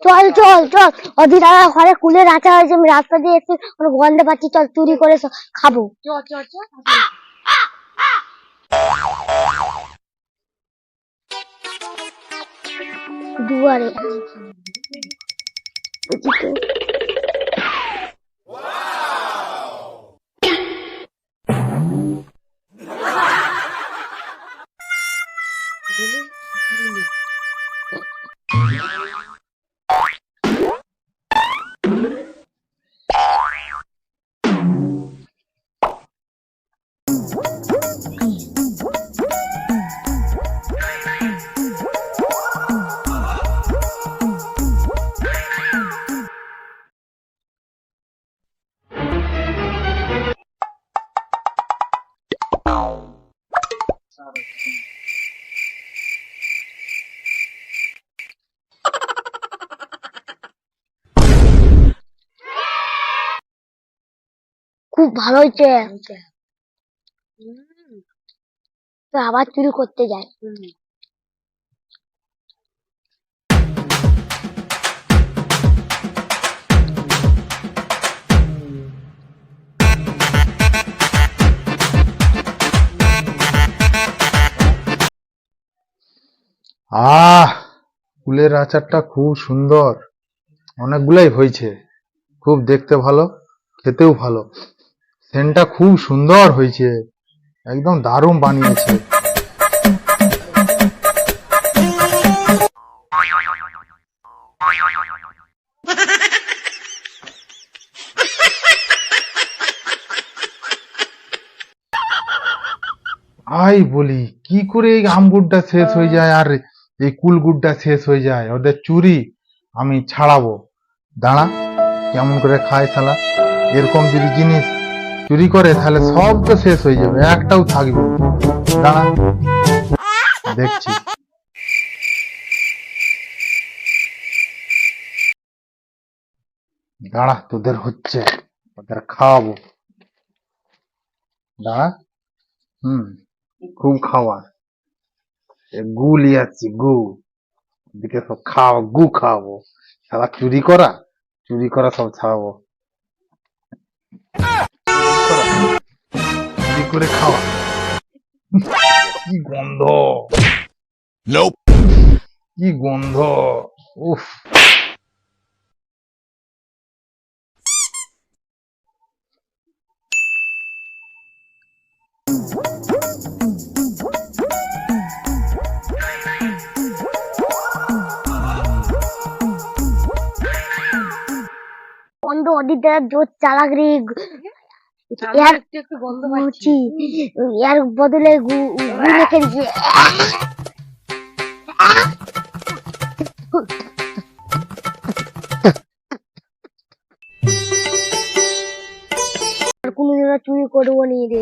চল চল চল, ওদিন ঘরে কুলে রাখা হয়েছে, আমি রাস্তা দিয়ে এসে গন্ধ পাচ্ছি, চল চুরি করে খাবো। দুয়ারে খুব ভালো হয়েছে, আবার চুরি করতে যায়। কুলের আচারটা খুব সুন্দর, অনেকগুলাই হয়েছে, খুব দেখতে ভালো, খেতেও ভালো, সেন্টটা খুব সুন্দর হয়েছে, একদম দারুণ বানিয়েছে। বলি কি করে এই আম গুড়টা শেষ হয়ে যায় আর এই কুল গুড়টা শেষ হয়ে যায়, ওদের চুরি আমি ছাড়াবো। দাঁড়া, কেমন করে খায় শালা, এরকম যদি জিনিস চুরি করে তাহলে সব তো শেষ হয়ে যাবে, একটাও থাকবে। দাঁড়া দেখছি। দাঁড়া, তোদের হচ্ছে, ওদের খাওয়াবো। দাঁড়া, খুব খাওয়ার, গু লিয়ে আসছি, গু দিকে সব খাওয়া, গু খাওয়াবো। সারা চুরি করা সব ছাড়াবো, চুরি করে খাওয়া। কি গন্ধ, কি গন্ধ, উফ। গন্ধ, ওদিক জোর চালাক রে, এর বদলে গু রেখে দিচ্ছে। কোনদিন চুরি করবো নি রে।